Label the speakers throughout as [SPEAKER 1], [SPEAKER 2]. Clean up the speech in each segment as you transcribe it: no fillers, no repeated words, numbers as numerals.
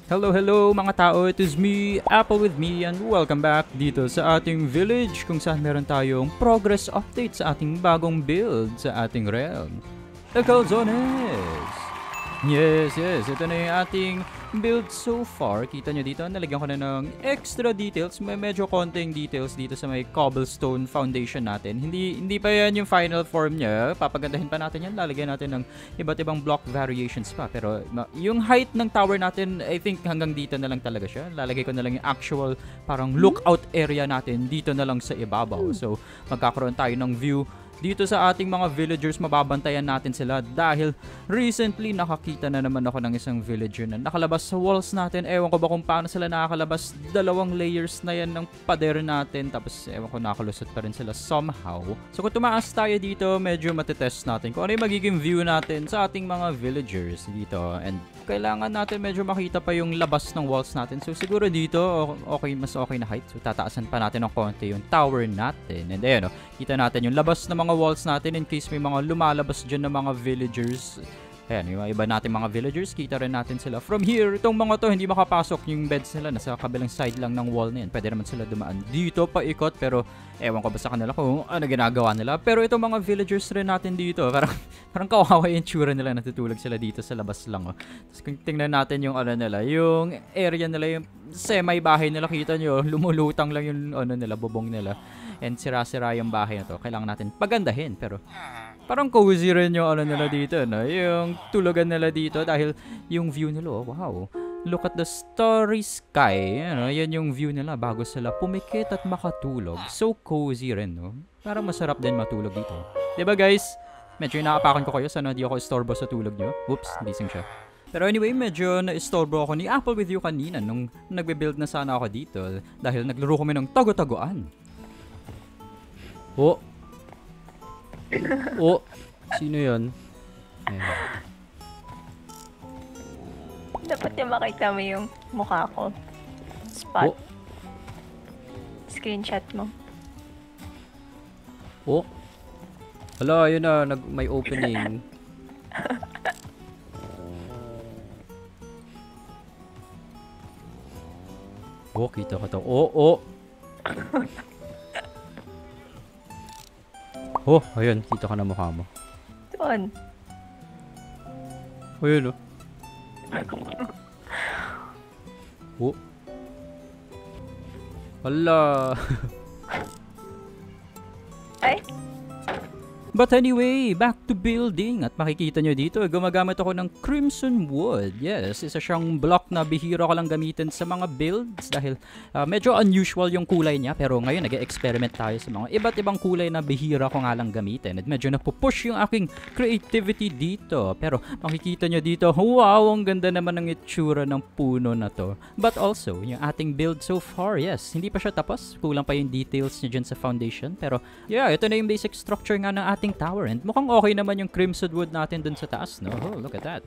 [SPEAKER 1] Hello, hello mga tao, it is me, Apple with me, and welcome back dito sa ating village kung saan meron tayong progress update sa ating bagong build sa ating realm. The Calzones! Yes, ito na yung ating build so far. Kita nyo dito, nalagyan ko na ng extra details. May medyo konting details dito sa may cobblestone foundation natin. Hindi pa yan yung final form niya. Papagandahin pa natin yan. Lalagyan natin ng iba't ibang block variations pa. Pero yung height ng tower natin, I think hanggang dito na lang talaga siya. Lalagay ko na lang yung actual parang lookout area natin dito na lang sa ibabaw. So, magkakaroon tayo ng view dito sa ating mga villagers. Mababantayan natin sila dahil recently nakakita na naman ako ng isang villager na nakalabas sa walls natin. Ewan ko ba kung paano sila nakakalabas. 2 layers na yan ng pader natin. Tapos ewan ko nakalusot pa rin sila somehow. So kung tumaas tayo dito, medyo matitest natin kung ano yung magiging view natin sa ating mga villagers dito. And kailangan natin medyo makita pa yung labas ng walls natin. So siguro dito, mas okay na height. So tataasan pa natin ng konti yung tower natin. And ayun, kita natin yung labas ng mga walls natin in case may mga lumalabas dyan ng mga villagers. Ayan, yung iba natin mga villagers, kita rin natin sila. From here, itong mga to, hindi makapasok yung beds nila. Nasa kabilang side lang ng wall na yan. Pwede naman sila dumaan dito, paikot. Pero, ewan ko ba sa kanila kung ano ginagawa nila. Pero itong mga villagers rin natin dito, parang kawawa yung tsura nila. Natutulog sila dito sa labas lang. Tapos kung tingnan natin yung ano nila, yung area nila, yung semi-bahay nila, kita nyo, lumulutang lang yung ano nila, bubong nila. And sira-sira yung bahay na to. Kailangan natin pagandahin. Pero parang cozy rin yung ano nila dito, no? Yung tulugan nila dito dahil yung view nila, wow. Look at the starry sky. Ano, yan yung view nila bago sila pumikit at makatulog. So cozy rin, no? Parang masarap din matulog dito. Diba guys? Medyo inaapakan ko kayo sana di ako istorbo sa tulog nyo. Whoops, gising siya. Pero anyway, medyo na-istorbo ako ni Apple with you kanina nung nagbe-build na sana ako dito dahil naglaro kami ng tago-tagoan. Oh. Oh. Sino yun? Ayan.
[SPEAKER 2] Dapat yung makita mo yung mukha ko. Spot.
[SPEAKER 1] Oh.
[SPEAKER 2] Screenshot mo.
[SPEAKER 1] Oh. Hala, yun na. May opening. Oh, kita ko to. Oh. Oh, ayun. Kita ka na mukha mo.
[SPEAKER 2] Doon.
[SPEAKER 1] Ayun, oh. Oh. Hala.
[SPEAKER 2] Ay?
[SPEAKER 1] But anyway, back to building. At makikita nyo dito, gumagamit ako ng Crimson Wood. Yes, isa siyang block na bihira ko lang gamitin sa mga builds dahil medyo unusual yung kulay niya. Pero ngayon, nag-experiment tayo sa mga iba't ibang kulay na bihira ko nga lang gamitin. At medyo napupush yung aking creativity dito. Pero makikita nyo dito, wow, ang ganda naman ng itsura ng puno na to. But also, yung ating build so far, yes, hindi pa siya tapos. Kulang pa yung details niya dyan sa foundation. Pero yeah, ito na yung basic structure nga ng ating tower and mukhang okay naman yung crimson wood natin dun sa taas, no? Oh, look at that.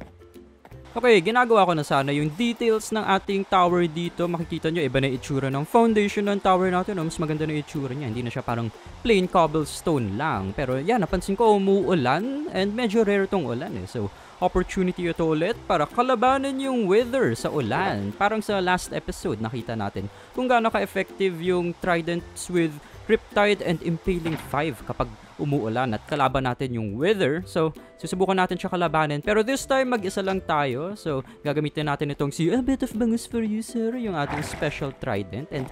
[SPEAKER 1] Okay, ginagawa ko na sana yung details ng ating tower dito. Makikita nyo, iba na itsura ng foundation ng tower natin. No? Mas maganda na itsura niya. Hindi na siya parang plain cobblestone lang. Pero yan, napansin ko umuulan and medyo rare tong ulan eh. So, opportunity ito ulit para kalabanan yung weather sa ulan. Parang sa last episode, nakita natin kung gaano ka-effective yung tridents with Riptide and Impaling 5 kapag umuulan at kalaban natin yung weather. So, susubukan natin siya kalabanin. Pero this time, mag-isa lang tayo. So, gagamitin natin itong si A Bit of Bangus for You, sir, yung ating special trident. And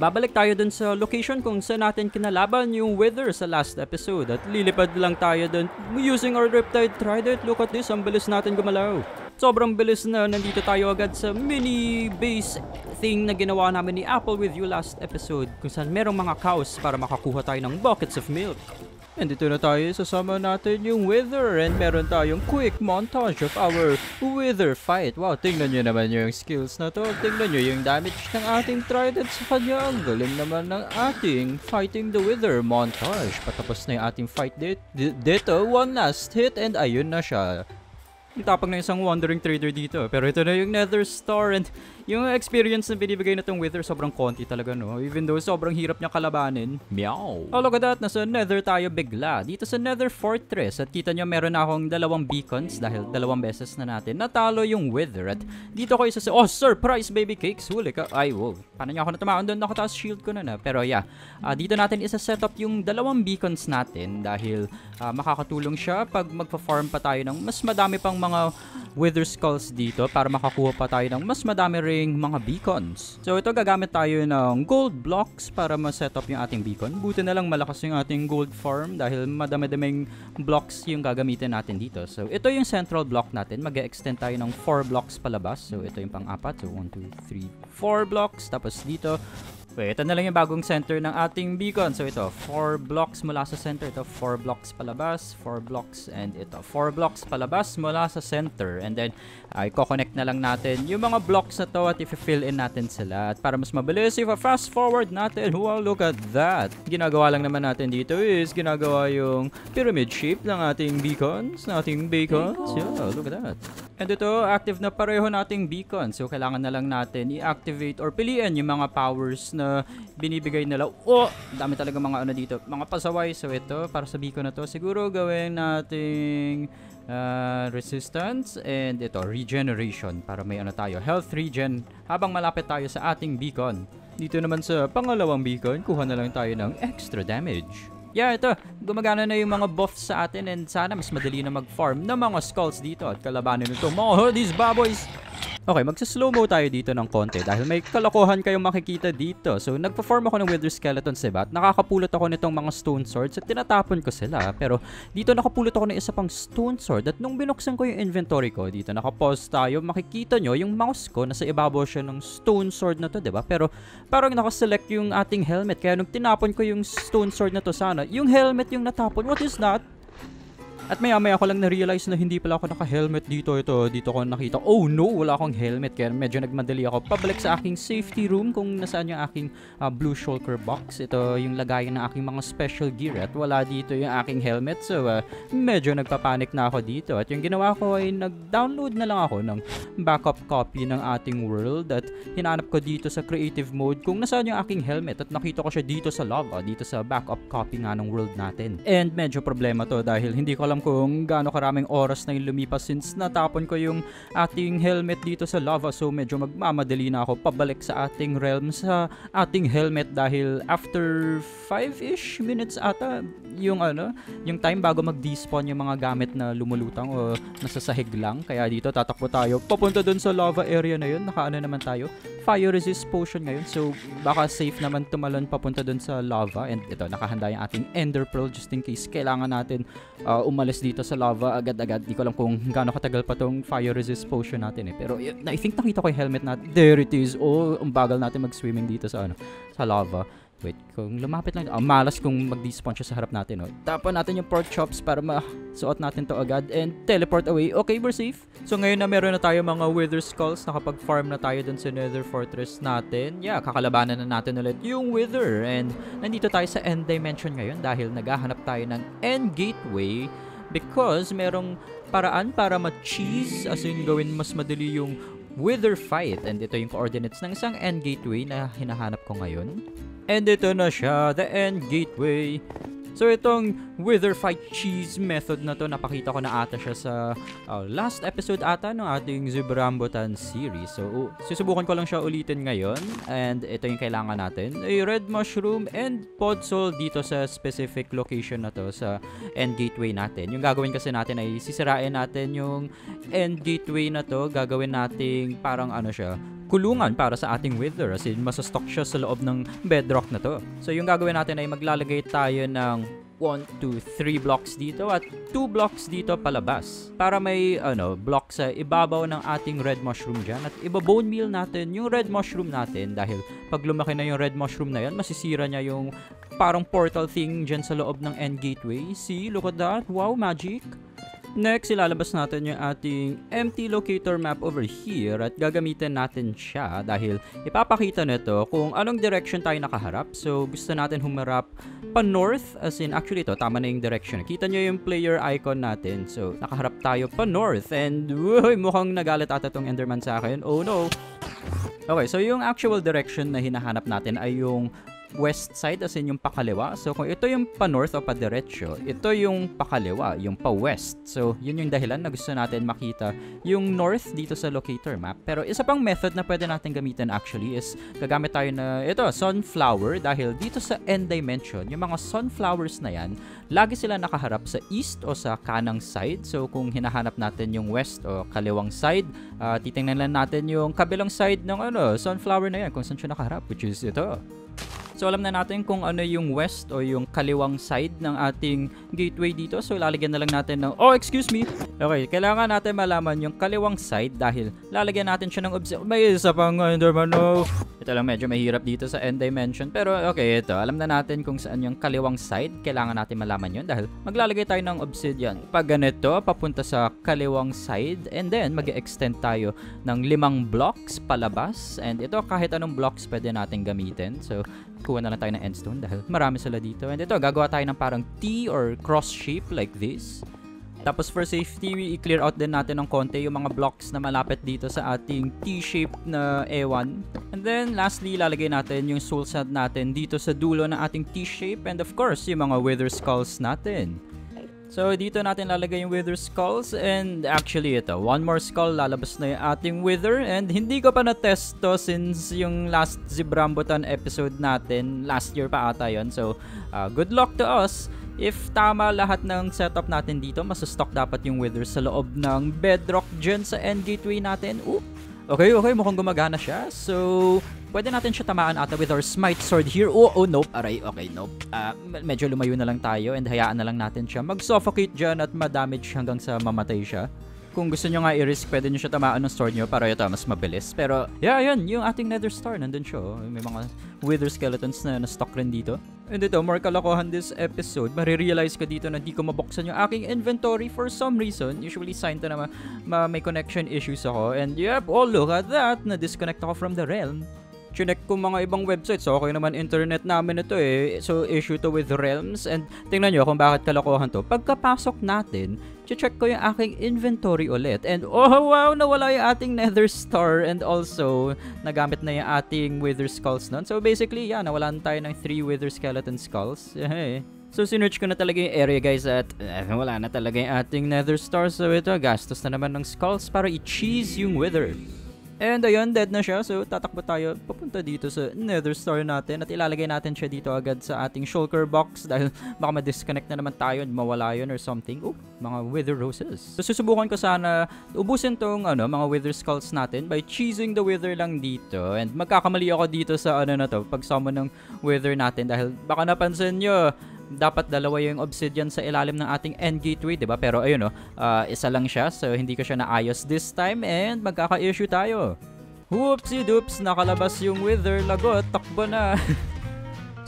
[SPEAKER 1] babalik tayo dun sa location kung saan natin kinalaban yung weather sa last episode. At lilipad lang tayo dun using our Riptide trident. Look at this, ang bilis natin gumalaw. Sobrang bilis na nandito tayo agad sa mini base thing na ginawa namin ni Apple with you last episode kung saan merong mga cows para makakuha tayo ng buckets of milk. And dito na tayo, sasama natin yung weather and meron tayong quick montage of our weather fight. Wow, tingnan nyo naman yung skills na to. Tingnan nyo yung damage ng ating trident sa kanya. Ang galing naman ng ating fighting the weather montage. Patapos na yung ating fight dito. One last hit and ayun na siya. Tapang na isang wandering trader dito. Pero ito na yung Nether Star and Yung experience na binibigay na tong Wither sobrang konti talaga, no? Even though sobrang hirap niya kalabanin. Meow! Oh, look at that. Nasa Nether tayo bigla. Dito sa Nether Fortress. At kita nyo meron na akong 2 beacons dahil 2 beses na natin natalo yung Wither. At dito ko isa sa... Oh, surprise baby cakes! Huli ka. Ay, wow. Paano niya ako natamaan doon? Nakataas shield ko na. Pero yeah, dito natin isa-set up yung 2 beacons natin dahil makakatulong siya pag magpa-farm pa tayo ng mas madami pang mga Wither Skulls dito para makakuha pa tayo ng mas madami ring mga beacons. So ito gagamit tayo ng gold blocks para ma-set up yung ating beacon. Buti na lang malakas yung ating gold farm dahil madami-daming blocks yung gagamitin natin dito. So ito yung central block natin. Mag-extend tayo ng 4 blocks palabas. So ito yung pang-apat. So 1, 2, 3, 4 blocks. Tapos dito, ito na lang yung bagong center ng ating beacon. So ito, 4 blocks mula sa center. Ito, 4 blocks palabas, 4 blocks, and ito, 4 blocks palabas mula sa center. And then, i-connect na lang natin yung mga blocks na to at i-fill in natin sila. At para mas mabilis, i-fast forward natin. Wow, look at that! Ginagawa lang naman natin dito is, ginagawa yung pyramid shape ng ating beacons, ng ating bacons. Yeah, look at that. And ito, active na pareho nating beacon. So, kailangan na lang natin i-activate or piliin yung mga powers na binibigay nila. Oh! Dami talaga mga ano dito. Mga pasaway. So, ito, para sa beacon na to, siguro gawin nating resistance and ito, regeneration. Para may ano tayo, health regen habang malapit tayo sa ating beacon. Dito naman sa pangalawang beacon, kuha na lang tayo ng extra damage. Yeah, ito. Gumagana na yung mga buffs sa atin and sana mas madali na mag-farm ng mga skulls dito at kalabanin nito mga hoodies baboys. Okay, magsa-slow mo tayo dito ng konti dahil may kalokohan kayong makikita dito. So, nagpa-form ako ng Wither Skeletons, diba? At nakakapulot ako nitong mga stone swords at tinatapon ko sila. Pero dito nakapulot ako ng isa pang stone sword at nung binuksan ko yung inventory ko, dito nakapause tayo, makikita nyo yung mouse ko nasa ibabaw siya ng stone sword na to, diba? Pero parang nakaselect yung ating helmet. Kaya nung tinapon ko yung stone sword na to sana, yung helmet yung natapon. What is that? At maya-maya ko lang na-realize na hindi pala ako naka-helmet dito. Dito ko nakita. Oh no, wala akong helmet. Kaya medyo nagmadali ako. Pabalik sa aking safety room kung nasaan yung aking blue shulker box. Ito yung lagayan ng aking mga special gear. At wala dito yung aking helmet. So, medyo nagpapanik na ako dito. At yung ginawa ko ay nag-download na lang ako ng backup copy ng ating world. At hinanap ko dito sa creative mode kung nasaan yung aking helmet. At nakita ko siya dito sa lava. Dito sa backup copy nga ng world natin. And medyo problema to dahil hindi ko alam kung gaano karaming oras na yung lumipas since natapon ko yung ating helmet dito sa lava. So medyo magmamadali na ako pabalik sa ating realm sa ating helmet dahil after 5-ish minutes ata yung yung time bago mag-despawn yung mga gamit na lumulutang o nasa sahig lang. Kaya dito tatakbo tayo papunta dun sa lava area na yun. Nakaano naman tayo, fire resist potion ngayon. So baka safe naman tumalon papunta dun sa lava. And ito, nakahanda yung ating ender pearl just in case kailangan natin umalis dito sa lava agad-agad. Di ko alam kung gaano katagal pa tong fire resist potion natin eh. Pero I think nakita ko yung helmet natin. There it is. Oh, ang bagal natin mag-swimming dito sa sa lava. Wait, kung lumapit lang. Malas kung mag-despawn siya sa harap natin. Tapon natin yung pork chops para masuot natin to agad and teleport away. Okay, we're safe. So ngayon na meron na tayo mga Wither Skulls. Nakapag-farm na tayo dun sa Nether Fortress natin. Yeah, kakalabanan na natin ulit yung Wither. And nandito tayo sa End Dimension ngayon dahil naghahanap tayo ng End Gateway because merong paraan para ma-cheese as in gawin mas madali yung Wither fight. And ito yung coordinates ng isang End Gateway na hinahanap ko ngayon. And ito na siya, the End Gateway. So itong Wither Fight Cheese method na to, napakita ko na ata siya sa last episode ata ng ating Zubrambutan series. So susubukan ko lang siya ulitin ngayon. And ito yung kailangan natin, a red mushroom and podzol dito sa specific location na to sa End Gateway natin. Yung gagawin kasi natin ay sisirain natin yung End Gateway na to. Gagawin nating parang siya, kulungan para sa ating Wither. As in, masastock siya sa loob ng bedrock na to. So, yung gagawin natin ay maglalagay tayo ng 1, 2, 3 blocks dito at 2 blocks dito palabas. Para may, block sa ibabaw ng ating red mushroom dyan. At iba-bone meal natin yung red mushroom natin dahil pag lumaki na yung red mushroom na yan, masisira niya yung parang portal thing dyan sa loob ng End Gateway. See? Look at that. Wow, magic! Next, ilalabas natin yung ating empty locator map over here at gagamitin natin siya dahil ipapakita nito kung anong direction tayo nakaharap. So, gusto natin humarap pa north, as in, actually ito, tama na yung direction. Kita nyo yung player icon natin. So, nakaharap tayo pa north and mukhang nagalit ata tong Enderman sa akin. Oh no! Okay, so yung actual direction na hinahanap natin ay yung west side, as in yung pakaliwa. So kung ito yung pa-north o pa-diretso, ito yung pakaliwa, yung pa-west. So yun yung dahilan na gusto natin makita yung north dito sa locator map. Pero isa pang method na pwede natin gamitin actually is gagamit tayo na ito, sunflower, dahil dito sa end dimension, yung mga sunflowers na yan, lagi sila nakaharap sa east o sa kanang side. So kung hinahanap natin yung west o kaliwang side, titingnan lang natin yung kabilang side ng sunflower na yan, kung saan siya nakaharap, which is ito. So alam na natin kung ano yung west o yung kaliwang side ng ating gateway dito. So lalagyan na lang natin ng, excuse me. Okay, kailangan natin malaman yung kaliwang side dahil lalagyan natin siya ng may isa pang Enderman. Ito lang medyo mahirap dito sa end dimension. Pero okay, ito. Alam na natin kung saan yung kaliwang side. Kailangan natin malaman yun dahil maglalagay tayo ng obsidian. Pag ganito, papunta sa kaliwang side. And then, mag-extend tayo ng 5 blocks palabas. And ito, kahit anong blocks pwede natin gamitin. So, kuha na lang tayo ng endstone dahil marami sila dito. And ito, gagawa tayo ng parang T or cross shape like this. Tapos for safety, i-clear out din natin ng konti yung mga blocks na malapit dito sa ating T-shape na ewan. And then lastly, lalagay natin yung soul sand natin dito sa dulo ng ating T-shape. And of course, yung mga wither skulls natin. So dito natin lalagay yung wither skulls. And actually ito, one more skull, lalabas na yung ating wither. And hindi ko pa na-test to since yung last Zibrambutan episode natin, last year pa ata yun. So good luck to us. If tama lahat ng setup natin dito, masustock dapat yung wither sa loob ng bedrock dyan sa end gateway natin. Okay, mukhang gumagana siya. So, pwede natin siya tamaan ata with our smite sword here. Nope. Aray, okay, nope. Medyo lumayo na lang tayo and hayaan na lang natin siya mag-suffocate dyan at ma-damage hanggang sa mamatay siya. Kung gusto nyo nga i-risk, pwede nyo siya tamaan ng sword nyo para ito mas mabilis. Pero, yeah, yun, yung ating nether star, nandun siya. May mga wither skeletons na na-stock rin dito. And ito, more kalokohan this episode. Marirealize ko dito na di ko mabuksan yung aking inventory for some reason. Usually, sign to na may connection issues ako. And yep, look at that. Na-disconnect ako from the realm. Chinek ko mga ibang websites. So, okay naman internet namin ito eh. So, issue to with realms. And tingnan nyo kung bakit kalokohan to. Pagkapasok natin, check ko yung aking inventory ulit. And wow, nawala yung ating nether star. And also, nagamit na yung ating wither skulls nun. So, basically, nawalan tayo ng 3 wither skeleton skulls. So, sinearch ko na talaga yung area guys at wala na talaga yung ating nether star. So, ito, gastos na naman ng skulls para i-cheese yung wither. And ayun, dead na siya. So, tatakbo tayo papunta dito sa nether star natin at ilalagay natin siya dito agad sa ating shulker box dahil baka ma-disconnect na naman tayo, mawala yun or something. Mga wither roses. So, susubukan ko sana ubusin tong mga wither skulls natin by cheesing the wither lang dito. And magkakamali ako dito sa na to, pag-summon ng wither natin dahil baka napansin nyo, dapat dalawa yung obsidian sa ilalim ng ating end gateway, diba? Pero ayun isa lang siya. So, hindi ko siya naayos this time and magkaka-issue tayo. Whoopsie doops, nakalabas yung wither. Lagot, takbo na.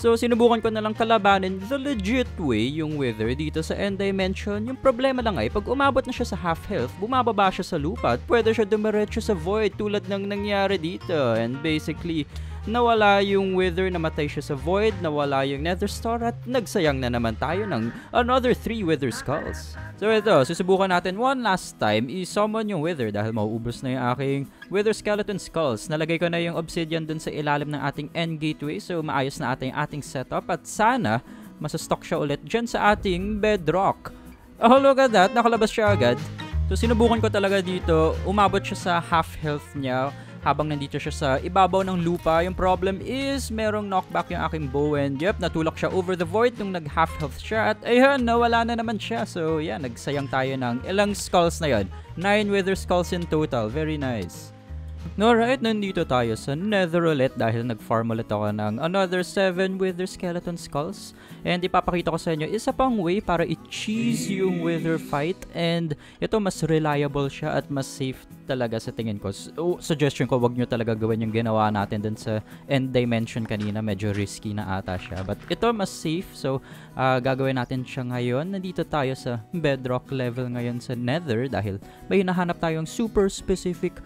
[SPEAKER 1] So, sinubukan ko na lang kalabanin the legit way yung wither dito sa end dimension. Yung problema lang ay, pag umabot na siya sa half health, bumababa siya sa lupa at pwede siya dumiretso sa void tulad ng nangyari dito. And basically, nawala yung wither, namatay siya sa void, nawala yung nether star at nagsayang na naman tayo ng another 3 wither skulls. So ito, susubukan natin one last time i-summon yung wither dahil mauubos na yung aking wither skeleton skulls. Nalagay ko na yung obsidian dun sa ilalim ng ating end gateway so maayos na ating setup at sana masastock siya ulit dyan sa ating bedrock. Look at that, nakalabas siya agad. So sinubukan ko talaga dito, umabot siya sa half health niya habang nandito siya sa ibabaw ng lupa. Yung problem is, merong knockback yung aking bow and yep, natulak siya over the void nung nag-half health siya at ayun, nawala na naman siya. So yeah, nagsayang tayo ng ilang skulls na yun. 9 wither skulls in total. Very nice. Alright, nandito tayo sa nether ulit dahil nag-farm ulit ako ng another 7 wither skeleton skulls. And ipapakita ko sa inyo isa pang way para i-cheese yung wither fight. And ito mas reliable siya at mas safe talaga sa tingin ko. So, suggestion ko, wag nyo talaga gawin yung ginawa natin dun sa end dimension kanina. Medyo risky na ata siya. But ito mas safe. So, gagawin natin siya ngayon. Nandito tayo sa bedrock level ngayon sa nether dahil may hinahanap tayong super specific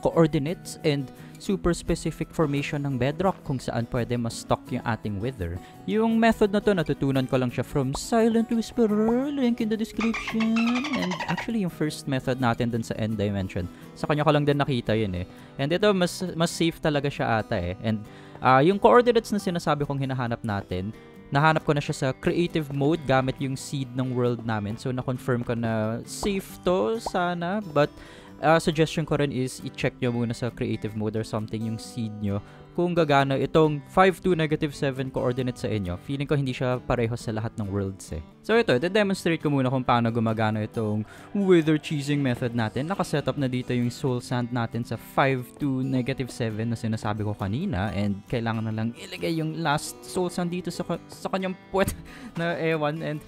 [SPEAKER 1] coordinates and super specific formation ng bedrock kung saan pwede ma-stock yung ating wither. Yung method na to, natutunan ko lang siya from Silent Whisperer, link in the description. And actually, yung first method natin dun sa End Dimension, sa kanya ko lang din nakita yun eh. And ito, mas safe talaga siya ata eh. And yung coordinates na sinasabi kong hinahanap natin, nahanap ko na siya sa creative mode gamit yung seed ng world namin. So, na-confirm ko na safe to sana. But, suggestion ko rin is i-check nyo muna sa creative mode or something yung seed nyo kung gagana itong 5, 2, -7 coordinate sa inyo. Feeling ko hindi siya pareho sa lahat ng worlds eh. So ito, i-demonstrate ko muna kung paano gumagana itong wither cheesing method natin. Nakasetup na dito yung soul sand natin sa 5, 2, -7 na sinasabi ko kanina. And kailangan na lang ilagay yung last soul sand dito sa kanyang puwet na ewan. And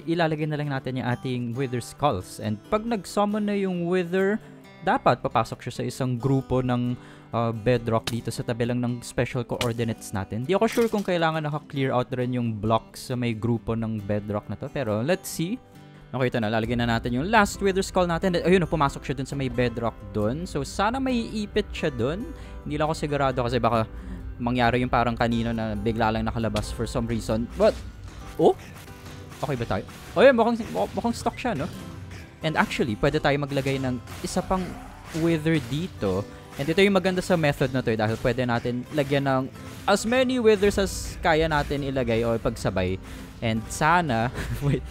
[SPEAKER 1] ilalagay na lang natin yung ating wither skulls. And pag nag-summon na yung wither, dapat papasok siya sa isang grupo ng bedrock dito sa tabi lang ng special coordinates natin. Di ako sure kung kailangan naka-clear out rin yung blocks sa may grupo ng bedrock na to. Pero let's see. Okay, ito na. Lalagyan na natin yung last wither skull natin. Ayun, pumasok siya dun sa may bedrock dun. So, sana may ipit siya dun. Hindi lang ako sigurado kasi baka mangyari yung parang kanino na bigla lang nakalabas for some reason. But, oh? Okay ba tayo? Oh, yun, mukhang stock siya, no? And actually, pwede tayo maglagay ng isa pang wither dito. And ito yung maganda sa method na to dahil pwede natin lagyan ng as many withers as kaya natin ilagay o pagsabay. And sana, wait,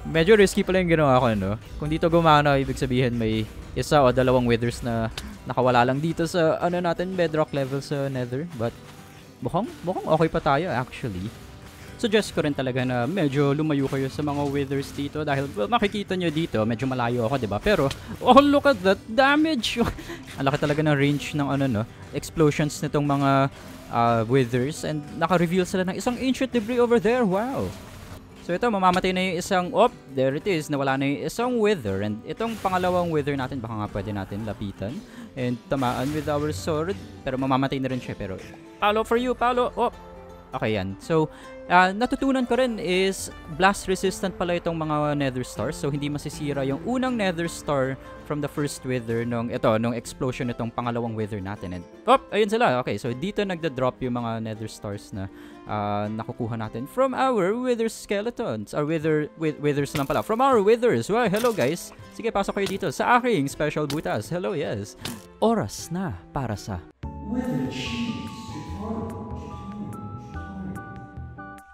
[SPEAKER 1] medyo risky pala yung ginawa ko, no? Kung dito gumana, ibig sabihin may isa o dalawang withers na nakawala lang dito sa ano natin, bedrock level sa nether. But mukhang okay pa tayo actually. Suggest ko rin talaga na medyo lumayo kayo sa mga withers dito dahil well, makikita nyo dito, medyo malayo ako, diba? Pero, oh, look at that damage! Ang laki talaga ng range ng ano, no? Explosions nitong mga withers and naka-reveal sila ng isang ancient debris over there. Wow! So ito, mamamatay na yung isang, there it is, nawala na yung isang wither. And itong pangalawang wither natin, baka nga pwede natin lapitan and tamaan with our sword. Pero mamamatay na rin siya, pero Paolo for you, Paolo! Oh! Okay yan. So, natutunan ko rin is blast resistant pala itong mga nether stars. So, hindi masisira yung unang nether star from the first wither nung explosion itong pangalawang wither natin. And, ayun sila. Okay, so dito nagda-drop yung mga nether stars na nakukuha natin from our wither skeletons. Or withers lang pala. From our withers. Well, hello guys. Sige, pasok kayo dito sa aking special butas. Hello, yes. Oras na para sa Wither Cheese Tutorial.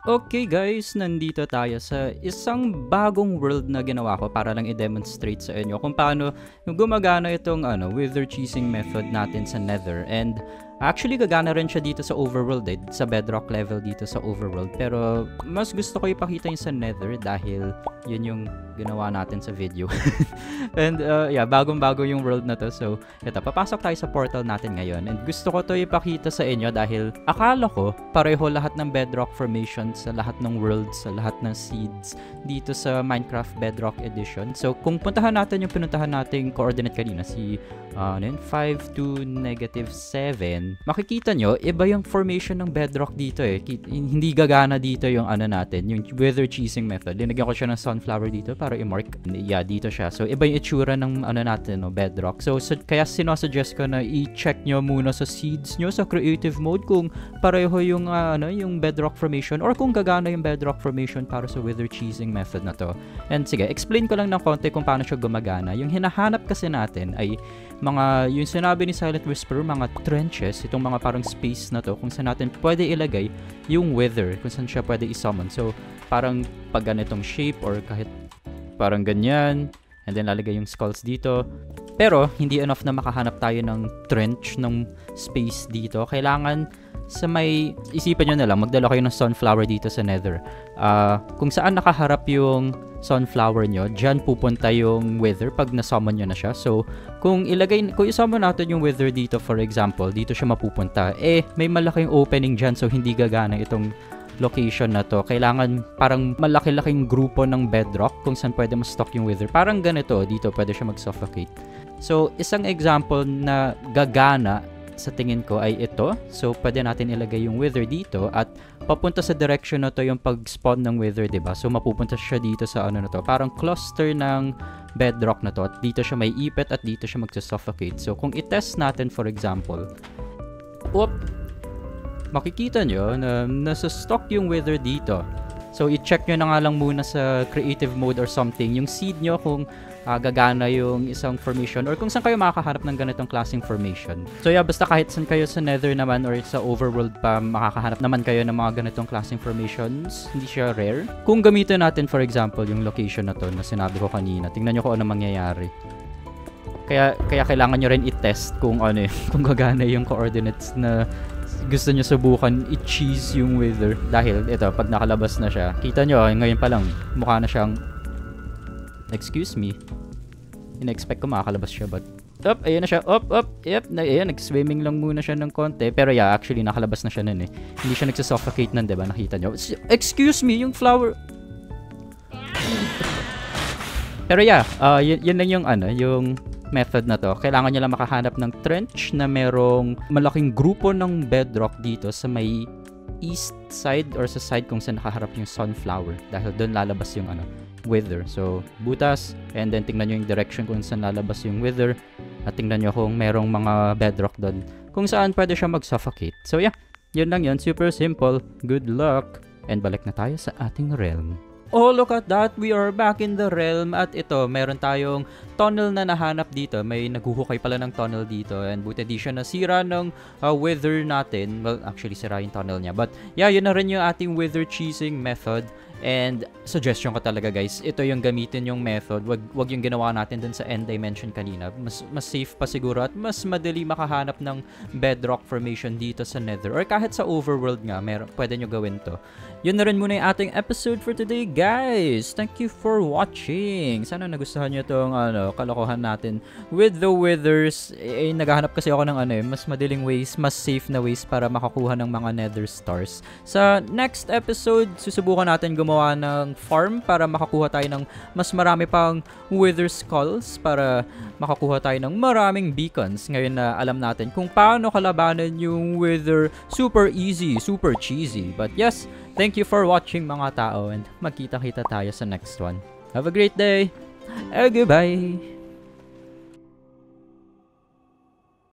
[SPEAKER 1] Okay guys, nandito tayo sa isang bagong world na ginawa ko para lang i-demonstrate sa inyo kung paano gumagana itong wither cheesing method natin sa nether. And actually gagana rin siya dito sa overworld sa bedrock level dito sa overworld. Pero mas gusto ko ipakita yung sa nether dahil yun yung ginawa natin sa video. And yeah, bagong-bago yung world na to. So, ito, papasok tayo sa portal natin ngayon. And gusto ko to ipakita sa inyo dahil akala ko pareho lahat ng bedrock formations sa lahat ng worlds, sa lahat ng seeds dito sa Minecraft Bedrock Edition. So, kung puntahan natin yung pinuntahan nating coordinate kanina, si 5 to -7, makikita nyo, iba yung formation ng bedrock dito eh. Hindi gagana dito yung natin, yung wither cheesing method. Linagyan ko siya ng sunflower dito para i-mark. Yeah, dito siya. So, iba yung itsura ng natin, bedrock. So, kaya sinusuggest ko na i-check nyo muna sa seeds nyo sa creative mode kung pareho yung, yung bedrock formation or kung gagana yung bedrock formation para sa wither cheesing method na to. And sige, explain ko lang ng konti kung paano siya gumagana. Yung hinahanap kasi natin ay yung sinabi ni Silent Whisperer, mga trenches, itong mga parang space na to, kung saan natin pwede ilagay yung wither, kung saan siya pwede i-summon. So, parang pag ganitong shape or kahit parang ganyan, and then lalagay yung skulls dito. Pero, hindi enough na makahanap tayo ng trench, ng space dito. Kailangan sa may, isipan nyo na lang, magdala kayo ng sunflower dito sa nether. Kung saan nakaharap yung sunflower nyo, dyan pupunta yung wither pag nasummon nyo na siya. So, kung isummon natin yung wither dito, for example, dito siya mapupunta, may malaking opening dyan, so hindi gagana itong location na to. Kailangan parang malaki-laking grupo ng bedrock kung saan pwede ma-stock yung wither. Parang ganito, dito pwede siya mag-suffocate. So, isang example na gagana sa tingin ko ay ito. So, pwede natin ilagay yung wither dito at papunta sa direction na to yung pag-spawn ng wither, diba? So, mapupunta siya dito sa na to. Parang cluster ng bedrock na to. At dito siya may ipit at dito siya magsusuffocate. So, kung i-test natin, for example, makikita nyo na nasa stock yung wither dito. So, i-check nyo na nga lang muna sa creative mode or something yung seed nyo kung gagana yung isang formation or kung saan kayo makakahanap ng ganitong klaseng formation. So yeah, basta kahit saan kayo sa nether naman or sa overworld pa, makakahanap naman kayo ng mga ganitong klaseng formations. Hindi siya rare. Kung gamitin natin for example yung location na to na sinabi ko kanina, tingnan nyo kung ano mangyayari. Kaya kailangan nyo rin i-test kung ano kung gagana yung coordinates na gusto nyo subukan i-cheese yung wither. Dahil ito, pag nakalabas na siya, kita nyo, ngayon pa lang, mukha na siyang excuse me. Ina-expect ko makakalabas siya but ayun na siya. Yep. Ayun, nag-swimming lang muna siya ng konti. Pero yeah, actually nakalabas na siya nun eh. Hindi siya nagsusuffocate nun, diba? Nakita nyo. Excuse me, yung flower. Pero yeah, yun lang yung yung method na to. Kailangan nyo lang makahanap ng trench na merong malaking grupo ng bedrock dito sa may east side or sa side kung saan nakaharap yung sunflower. Dahil doon lalabas yung wither. So, butas, and then tingnan nyo yung direction kung saan lalabas yung wither, at tingnan nyo kung merong mga bedrock doon, kung saan pwede siya mag-suffocate. So yeah, yun lang yun. Super simple. Good luck. And balik na tayo sa ating realm. Oh, look at that. We are back in the realm. At ito, meron tayong tunnel na nahanap dito. May naghuhukay pala ng tunnel dito. And buti di siya nasira ng wither natin. Well, actually, sira yung tunnel niya. But yeah, yun na rin yung ating wither cheesing method. And suggestion ko talaga guys, ito yung gamitin yung method. Wag yung ginawa natin dun sa end dimension kanina. Mas safe pa siguro at mas madali makahanap ng bedrock formation dito sa nether. Or kahit sa overworld nga, pwede nyo gawin to. Yun na rin muna yung ating episode for today guys. Thank you for watching. Sana nagustuhan nyo itong kalokohan natin with the withers. Naghahanap kasi ako ng mas madaling ways, mas safe na ways para makakuha ng mga nether stars. Sa next episode, susubukan natin gumawa ng farm para makakuha tayo ng mas marami pang wither skulls para makakuha tayo ng maraming beacons. Ngayon na alam natin kung paano kalabanan yung wither. Super easy, super cheesy. But yes, thank you for watching mga tao and magkita-kita tayo sa next one. Have a great day. Goodbye.